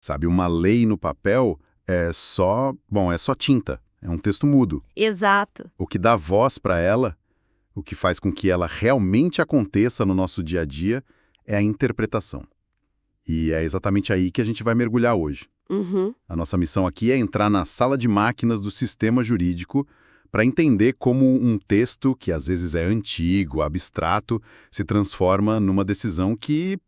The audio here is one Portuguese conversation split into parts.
Sabe, uma lei no papel é só tinta, é um texto mudo. Exato. O que dá voz para ela, o que faz com que ela realmente aconteça no nosso dia a dia, é a interpretação. E é exatamente aí que a gente vai mergulhar hoje. Uhum. A nossa missão aqui é entrar na sala de máquinas do sistema jurídico para entender como um texto, que às vezes é antigo, abstrato, se transforma numa decisão que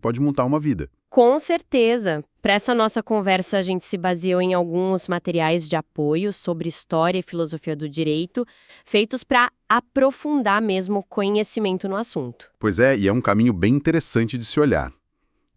pode montar uma vida. Com certeza. Para essa nossa conversa, a gente se baseou em alguns materiais de apoio sobre história e filosofia do direito, feitos para aprofundar mesmo o conhecimento no assunto. Pois é, e é um caminho bem interessante de se olhar.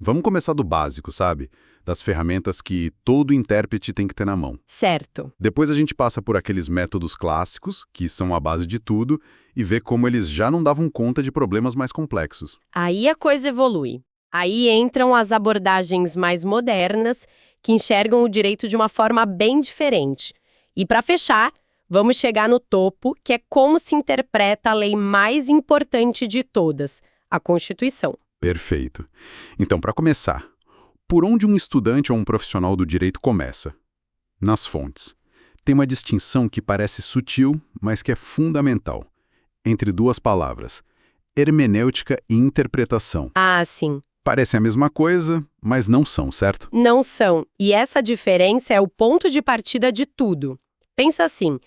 Vamos começar do básico, sabe? Das ferramentas que todo intérprete tem que ter na mão. Certo. Depois a gente passa por aqueles métodos clássicos, que são a base de tudo, e vê como eles já não davam conta de problemas mais complexos. Aí a coisa evolui. Aí entram as abordagens mais modernas, que enxergam o direito de uma forma bem diferente. E para fechar, vamos chegar no topo, que é como se interpreta a lei mais importante de todas, a Constituição. Perfeito. Então, para começar, por onde um estudante ou um profissional do direito começa? Nas fontes. Tem uma distinção que parece sutil, mas que é fundamental, entre duas palavras: hermenêutica e interpretação. Ah, sim. Parecem a mesma coisa, mas não são, certo? Não são. E essa diferença é o ponto de partida de tudo. Pensa assim,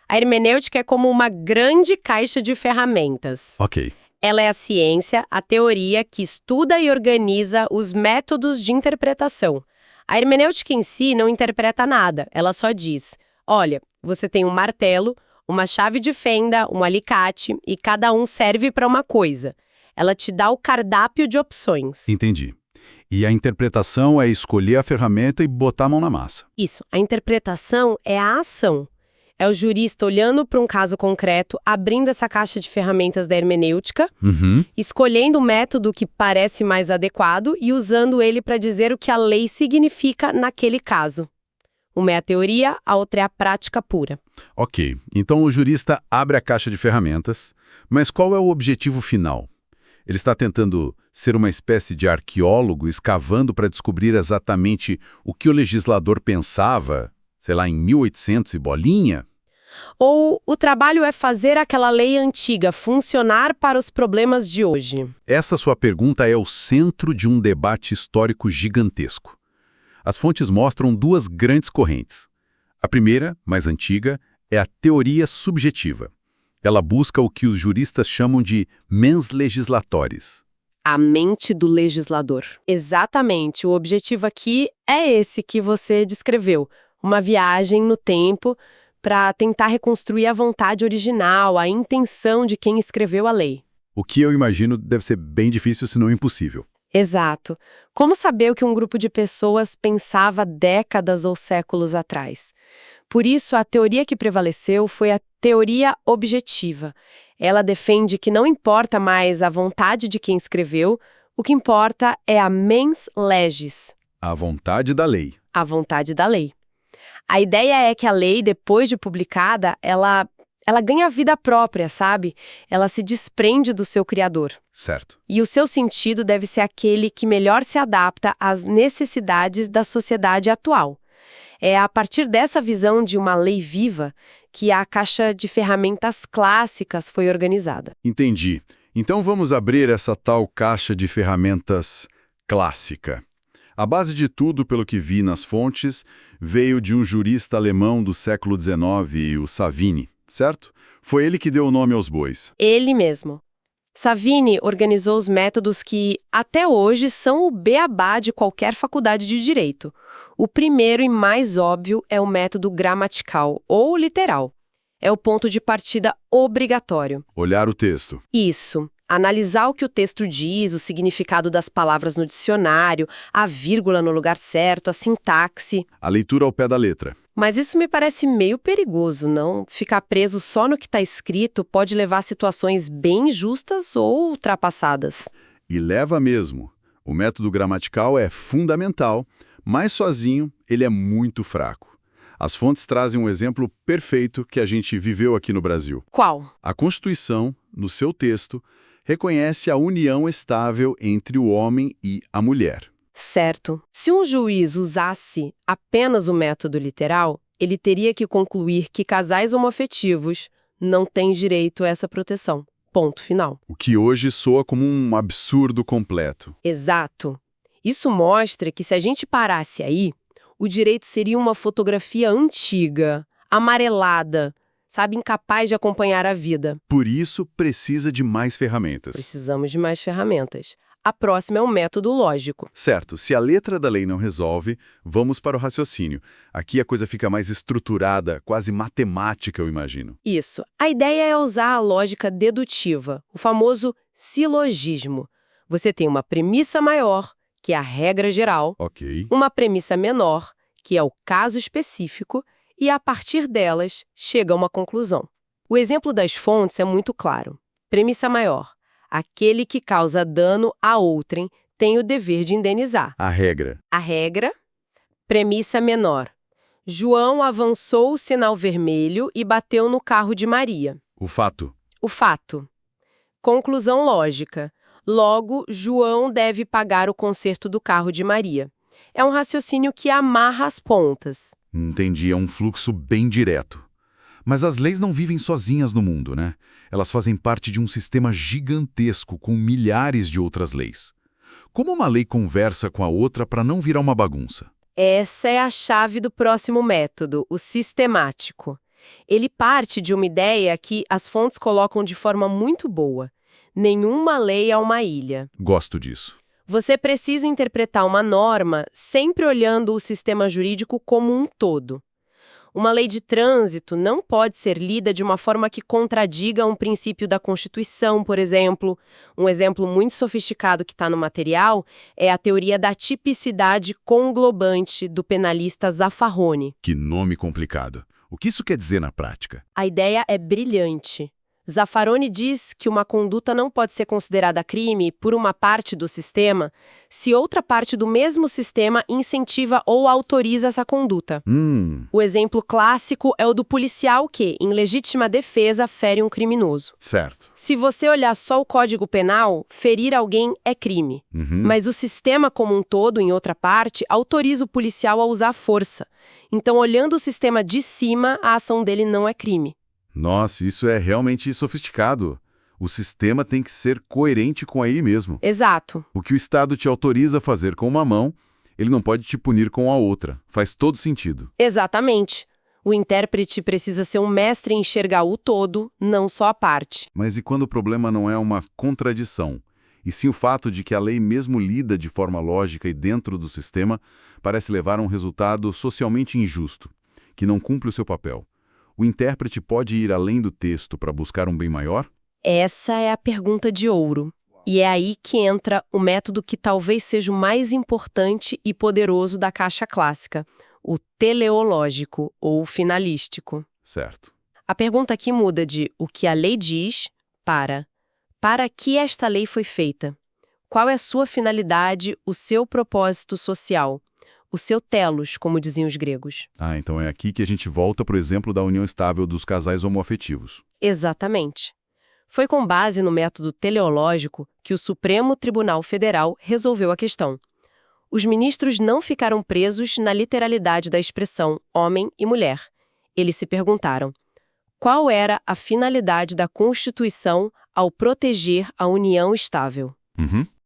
a hermenêutica é como uma grande caixa de ferramentas. Ok. Ela é a ciência, a teoria que estuda e organiza os métodos de interpretação. A hermenêutica em si não interpreta nada, ela só diz: olha, você tem um martelo, uma chave de fenda, um alicate e cada um serve para uma coisa. Ela te dá o cardápio de opções. Entendi. E a interpretação é escolher a ferramenta e botar a mão na massa. Isso, a interpretação é a ação. É o jurista olhando para um caso concreto, abrindo essa caixa de ferramentas da hermenêutica, escolhendo o método que parece mais adequado e usando ele para dizer o que a lei significa naquele caso. Uma é a teoria, a outra é a prática pura. Ok, então o jurista abre a caixa de ferramentas, mas qual é o objetivo final? Ele está tentando ser uma espécie de arqueólogo escavando para descobrir exatamente o que o legislador pensava, sei lá, em 1800 e bolinha? Ou o trabalho é fazer aquela lei antiga funcionar para os problemas de hoje? Essa sua pergunta é o centro de um debate histórico gigantesco. As fontes mostram duas grandes correntes. A primeira, mais antiga, é a teoria subjetiva. Ela busca o que os juristas chamam de mens legislatores. A mente do legislador. Exatamente, o objetivo aqui é esse que você descreveu. Uma viagem no tempo para tentar reconstruir a vontade original, a intenção de quem escreveu a lei. O que eu imagino deve ser bem difícil, se não impossível. Exato. Como saber o que um grupo de pessoas pensava décadas ou séculos atrás? Por isso, a teoria que prevaleceu foi a teoria objetiva. Ela defende que não importa mais a vontade de quem escreveu, o que importa é a mens legis, A vontade da lei. a vontade da lei. A ideia é que a lei, depois de publicada, ela ganha vida própria, sabe? Ela se desprende do seu criador. Certo. E o seu sentido deve ser aquele que melhor se adapta às necessidades da sociedade atual. É a partir dessa visão de uma lei viva que a caixa de ferramentas clássicas foi organizada. Entendi. Então vamos abrir essa tal caixa de ferramentas clássica. A base de tudo, pelo que vi nas fontes, veio de um jurista alemão do século XIX, o Savini, certo? Foi ele que deu o nome aos bois. Ele mesmo. Savini organizou os métodos que, até hoje, são o beabá de qualquer faculdade de direito. O primeiro e mais óbvio é o método gramatical, ou literal. É o ponto de partida obrigatório. Olhar o texto. Isso. Analisar o que o texto diz, o significado das palavras no dicionário, a vírgula no lugar certo, a sintaxe. A leitura ao pé da letra. Mas isso me parece meio perigoso, não? Ficar preso só no que está escrito pode levar a situações bem injustas ou ultrapassadas. E leva mesmo. O método gramatical é fundamental, mas sozinho ele é muito fraco. As fontes trazem um exemplo perfeito que a gente viveu aqui no Brasil. Qual? A Constituição, no seu texto, reconhece a união estável entre o homem e a mulher. Certo. Se um juiz usasse apenas o método literal, ele teria que concluir que casais homoafetivos não têm direito a essa proteção. Ponto final. O que hoje soa como um absurdo completo. Exato. Isso mostra que se a gente parasse aí, o direito seria uma fotografia antiga, amarelada, sabe, incapaz de acompanhar a vida. Por isso, precisa de mais ferramentas. Precisamos de mais ferramentas. A próxima é o método lógico. Certo, se a letra da lei não resolve, vamos para o raciocínio. Aqui a coisa fica mais estruturada, quase matemática, eu imagino. Isso. A ideia é usar a lógica dedutiva, o famoso silogismo. Você tem uma premissa maior, que é a regra geral, Ok. uma premissa menor, que é o caso específico, e a partir delas chega a uma conclusão. O exemplo das fontes é muito claro. Premissa maior. Aquele que causa dano a outrem tem o dever de indenizar. A regra. A regra, premissa menor. João avançou o sinal vermelho e bateu no carro de Maria. O fato. O fato. Conclusão lógica. Logo, João deve pagar o conserto do carro de Maria. É um raciocínio que amarra as pontas. Entendi, é um fluxo bem direto. Mas as leis não vivem sozinhas no mundo, né? Elas fazem parte de um sistema gigantesco com milhares de outras leis. Como uma lei conversa com a outra para não virar uma bagunça? Essa é a chave do próximo método, o sistemático. Ele parte de uma ideia que as fontes colocam de forma muito boa. Nenhuma lei é uma ilha. Gosto disso. Você precisa interpretar uma norma sempre olhando o sistema jurídico como um todo. Uma lei de trânsito não pode ser lida de uma forma que contradiga um princípio da Constituição, por exemplo. Um exemplo muito sofisticado que está no material é a teoria da tipicidade conglobante do penalista Zaffaroni. Que nome complicado. O que isso quer dizer na prática? A ideia é brilhante. Zaffaroni diz que uma conduta não pode ser considerada crime por uma parte do sistema se outra parte do mesmo sistema incentiva ou autoriza essa conduta. O exemplo clássico é o do policial que, em legítima defesa, fere um criminoso. Certo. Se você olhar só o Código Penal, ferir alguém é crime. Mas o sistema como um todo, em outra parte, autoriza o policial a usar força. Então, olhando o sistema de cima, a ação dele não é crime. Nossa, isso é realmente sofisticado. O sistema tem que ser coerente com ele mesmo. Exato. O que o Estado te autoriza a fazer com uma mão, ele não pode te punir com a outra. Faz todo sentido. Exatamente. O intérprete precisa ser um mestre em enxergar o todo, não só a parte. Mas e quando o problema não é uma contradição, e sim o fato de que a lei mesmo lida de forma lógica e dentro do sistema parece levar a um resultado socialmente injusto, que não cumpre o seu papel? O intérprete pode ir além do texto para buscar um bem maior? Essa é a pergunta de ouro. E é aí que entra o método que talvez seja o mais importante e poderoso da caixa clássica, o teleológico ou finalístico. Certo. A pergunta aqui muda de o que a lei diz para que esta lei foi feita? Qual é a sua finalidade, o seu propósito social? O seu telos, como diziam os gregos. Então é aqui que a gente volta para o exemplo da união estável dos casais homoafetivos. Exatamente. Foi com base no método teleológico que o Supremo Tribunal Federal resolveu a questão. Os ministros não ficaram presos na literalidade da expressão homem e mulher. Eles se perguntaram: qual era a finalidade da Constituição ao proteger a união estável?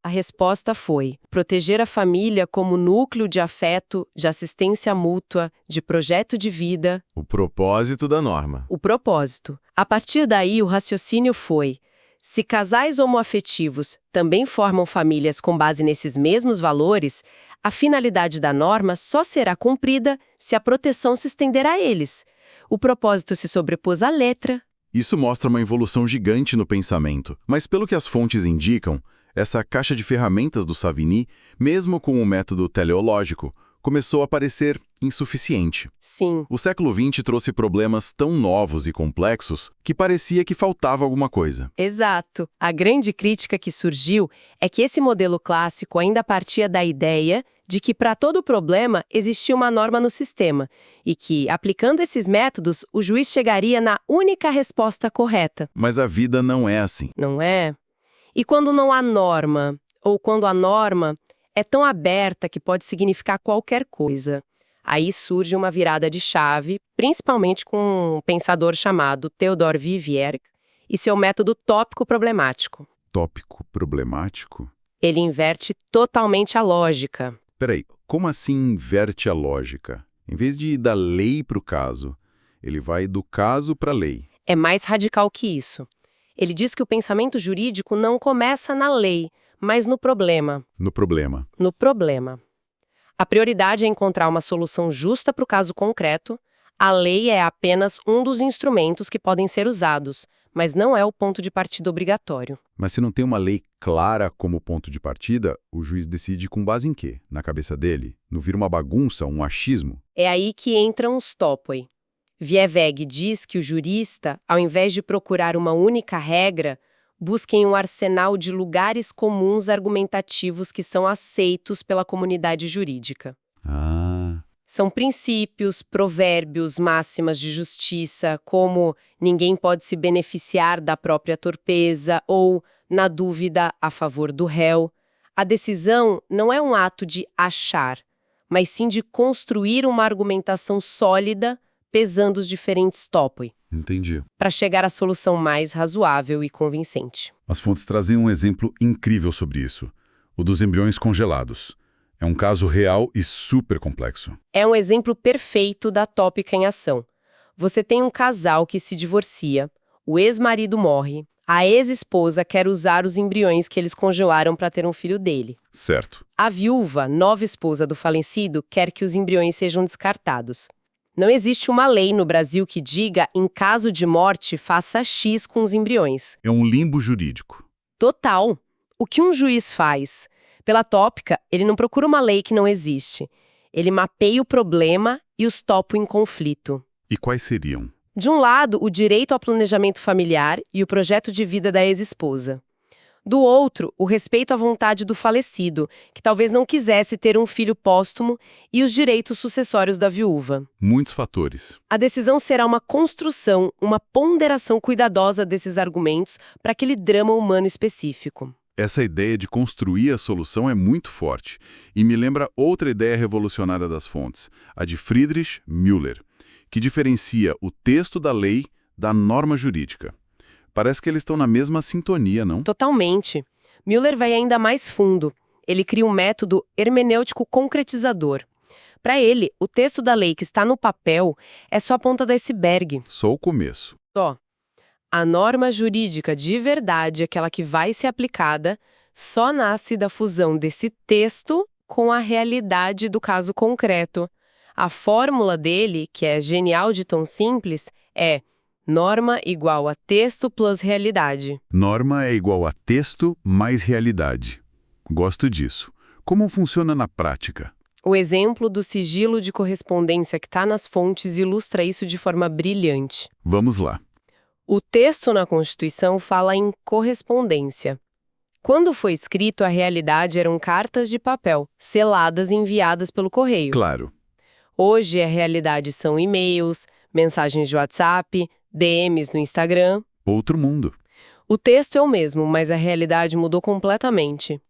A resposta foi proteger a família como núcleo de afeto, de assistência mútua, de projeto de vida. O propósito da norma. O propósito. A partir daí, o raciocínio foi: se casais homoafetivos também formam famílias com base nesses mesmos valores, a finalidade da norma só será cumprida se a proteção se estender a eles. O propósito se sobrepôs à letra. Isso mostra uma evolução gigante no pensamento, mas pelo que as fontes indicam, essa caixa de ferramentas do Savigny, mesmo com o método teleológico, começou a parecer insuficiente. Sim. O século XX trouxe problemas tão novos e complexos que parecia que faltava alguma coisa. Exato. A grande crítica que surgiu é que esse modelo clássico ainda partia da ideia de que para todo problema existia uma norma no sistema e que, aplicando esses métodos, o juiz chegaria na única resposta correta. Mas a vida não é assim. Não é? E quando não há norma, ou quando a norma É tão aberta que pode significar qualquer coisa. Aí surge uma virada de chave, principalmente com um pensador chamado Theodor Vivierk e seu método tópico problemático. Tópico problemático? Ele inverte totalmente a lógica. Peraí, como assim inverte a lógica? Em vez de ir da lei para o caso, ele vai do caso para a lei. É mais radical que isso. Ele diz que o pensamento jurídico não começa na lei, mas no problema. No problema. No problema. A prioridade é encontrar uma solução justa para o caso concreto. A lei é apenas um dos instrumentos que podem ser usados, mas não é o ponto de partida obrigatório. Mas se não tem uma lei clara como ponto de partida, o juiz decide com base em quê? Na cabeça dele? Não vira uma bagunça, um achismo? É aí que entram os topoi. Vieveg diz que o jurista, ao invés de procurar uma única regra, busquem um arsenal de lugares comuns argumentativos que são aceitos pela comunidade jurídica. Ah, São princípios, provérbios, máximas de justiça, como ninguém pode se beneficiar da própria torpeza ou, na dúvida, a favor do réu. A decisão não é um ato de achar, mas sim de construir uma argumentação sólida, pesando os diferentes topoi, entendi. para chegar à solução mais razoável e convincente. As fontes trazem um exemplo incrível sobre isso, o dos embriões congelados. É um caso real e super complexo. É um exemplo perfeito da tópica em ação. Você tem um casal que se divorcia, o ex-marido morre, a ex-esposa quer usar os embriões que eles congelaram para ter um filho dele. Certo. A viúva, nova esposa do falecido, quer que os embriões sejam descartados. Não existe uma lei no Brasil que diga, em caso de morte, faça X com os embriões. É um limbo jurídico. Total. O que um juiz faz? Pela tópica, ele não procura uma lei que não existe. Ele mapeia o problema e os topa em conflito. E quais seriam? De um lado, o direito ao planejamento familiar e o projeto de vida da ex-esposa. Do outro, o respeito à vontade do falecido, que talvez não quisesse ter um filho póstumo, e os direitos sucessórios da viúva. Muitos fatores. A decisão será uma construção, uma ponderação cuidadosa desses argumentos para aquele drama humano específico. Essa ideia de construir a solução é muito forte e me lembra outra ideia revolucionária das fontes, a de Friedrich Müller, que diferencia o texto da lei da norma jurídica. Parece que eles estão na mesma sintonia, não? Totalmente. Müller vai ainda mais fundo. Ele cria um método hermenêutico concretizador. Para ele, o texto da lei que está no papel é só a ponta do iceberg. Só o começo. Só. A norma jurídica de verdade, aquela que vai ser aplicada, só nasce da fusão desse texto com a realidade do caso concreto. A fórmula dele, que é genial de tão simples, é norma igual a texto plus realidade. Norma é igual a texto mais realidade. Gosto disso. Como funciona na prática? O exemplo do sigilo de correspondência que está nas fontes ilustra isso de forma brilhante. Vamos lá. O texto na Constituição fala em correspondência. Quando foi escrito, a realidade eram cartas de papel, seladas e enviadas pelo correio. Claro. Hoje, a realidade são e-mails, mensagens de WhatsApp, DMs no Instagram. Outro mundo. O texto é o mesmo, mas a realidade mudou completamente.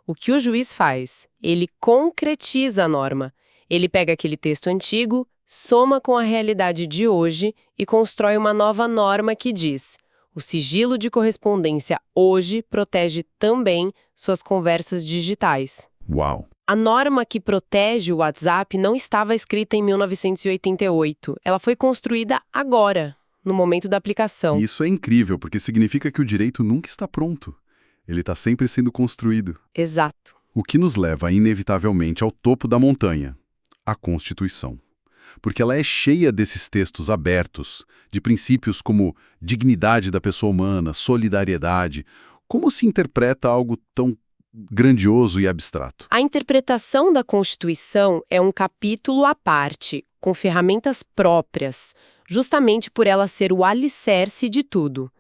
O que o juiz faz? Ele concretiza a norma. Ele pega aquele texto antigo, soma com a realidade de hoje e constrói uma nova norma que diz: o sigilo de correspondência hoje protege também suas conversas digitais. Uau! A norma que protege o WhatsApp não estava escrita em 1988. Ela foi construída agora, no momento da aplicação. Isso é incrível, porque significa que o direito nunca está pronto. Ele está sempre sendo construído. Exato. O que nos leva, inevitavelmente, ao topo da montanha, a Constituição. Porque ela é cheia desses textos abertos, de princípios como dignidade da pessoa humana, solidariedade. Como se interpreta algo tão grandioso e abstrato? A interpretação da Constituição é um capítulo à parte, com ferramentas próprias, justamente por ela ser o alicerce de tudo.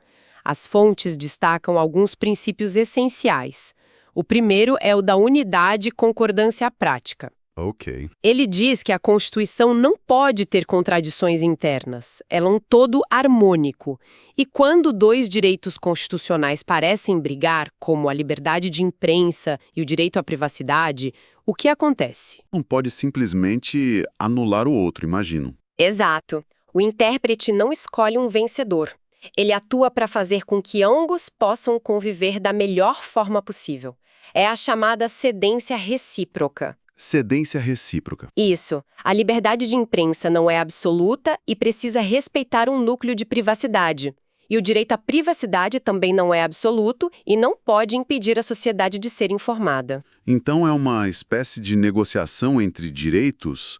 As fontes destacam alguns princípios essenciais. O primeiro é o da unidade e concordância prática. Ok. Ele diz que a Constituição não pode ter contradições internas. Ela é um todo harmônico. E quando dois direitos constitucionais parecem brigar, como a liberdade de imprensa e o direito à privacidade, o que acontece? Não pode simplesmente anular o outro, imagino. Exato. O intérprete não escolhe um vencedor. Ele atua para fazer com que ambos possam conviver da melhor forma possível. É a chamada cedência recíproca. Cedência recíproca. Isso. A liberdade de imprensa não é absoluta e precisa respeitar um núcleo de privacidade. E o direito à privacidade também não é absoluto e não pode impedir a sociedade de ser informada. Então é uma espécie de negociação entre direitos.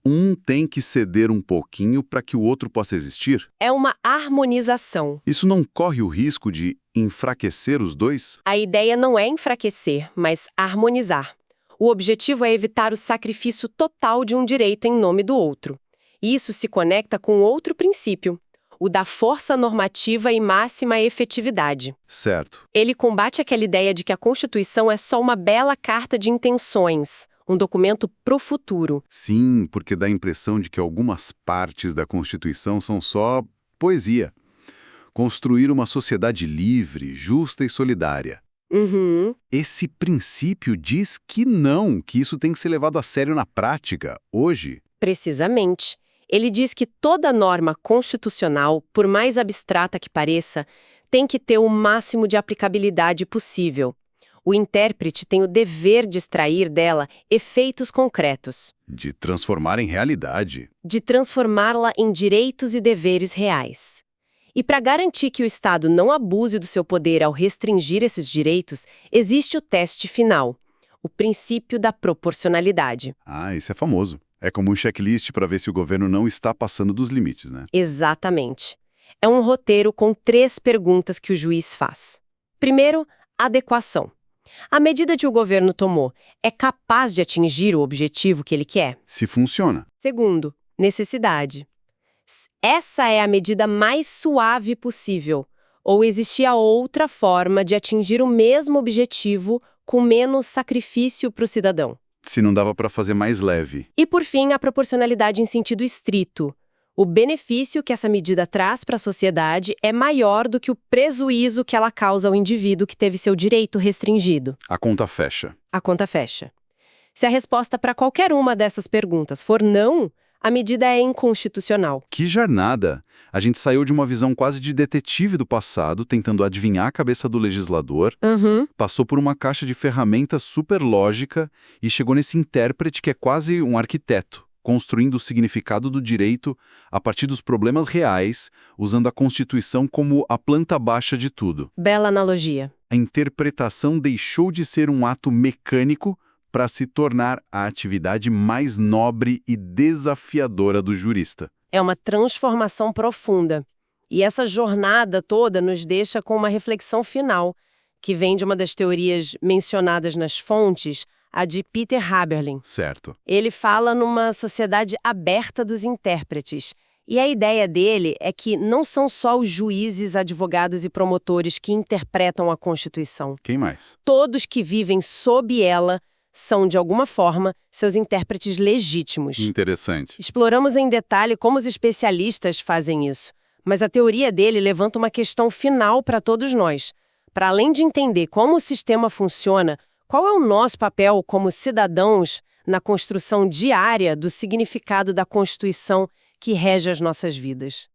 Um tem que ceder um pouquinho para que o outro possa existir? É uma harmonização. Isso não corre o risco de enfraquecer os dois? A ideia não é enfraquecer, mas harmonizar. O objetivo é evitar o sacrifício total de um direito em nome do outro. Isso se conecta com outro princípio, o da força normativa e máxima efetividade. Certo. Ele combate aquela ideia de que a Constituição é só uma bela carta de intenções, um documento pro futuro. Sim, porque dá a impressão de que algumas partes da Constituição são só poesia. Construir uma sociedade livre, justa e solidária. Uhum. Esse princípio diz que não, que isso tem que ser levado a sério na prática, hoje. Precisamente. Ele diz que toda norma constitucional, por mais abstrata que pareça, tem que ter o máximo de aplicabilidade possível. O intérprete tem o dever de extrair dela efeitos concretos, De transformar em realidade. de transformá-la em direitos e deveres reais. E para garantir que o Estado não abuse do seu poder ao restringir esses direitos, existe o teste final, o princípio da proporcionalidade. Ah, isso é famoso. É como um checklist para ver se o governo não está passando dos limites, né? Exatamente. É um roteiro com 3 perguntas que o juiz faz. Primeiro, adequação. A medida que o governo tomou é capaz de atingir o objetivo que ele quer? Se funciona. Segundo, necessidade. Essa é a medida mais suave possível, ou existia outra forma de atingir o mesmo objetivo com menos sacrifício para o cidadão? Se não dava para fazer mais leve. E, por fim, a proporcionalidade em sentido estrito. O benefício que essa medida traz para a sociedade é maior do que o prejuízo que ela causa ao indivíduo que teve seu direito restringido. A conta fecha. A conta fecha. Se a resposta para qualquer uma dessas perguntas for não, a medida é inconstitucional. Que jornada! A gente saiu de uma visão quase de detetive do passado, tentando adivinhar a cabeça do legislador, passou por uma caixa de ferramentas super lógica e chegou nesse intérprete que é quase um arquiteto, construindo o significado do direito a partir dos problemas reais, usando a Constituição como a planta baixa de tudo. Bela analogia. A interpretação deixou de ser um ato mecânico para se tornar a atividade mais nobre e desafiadora do jurista. É uma transformação profunda. E essa jornada toda nos deixa com uma reflexão final, que vem de uma das teorias mencionadas nas fontes, a de Peter Haberlin. Certo. Ele fala numa sociedade aberta dos intérpretes. E a ideia dele é que não são só os juízes, advogados e promotores que interpretam a Constituição. Quem mais? Todos que vivem sob ela são, de alguma forma, seus intérpretes legítimos. Interessante. Exploramos em detalhe como os especialistas fazem isso, mas a teoria dele levanta uma questão final para todos nós. Para além de entender como o sistema funciona, qual é o nosso papel como cidadãos na construção diária do significado da Constituição que rege as nossas vidas?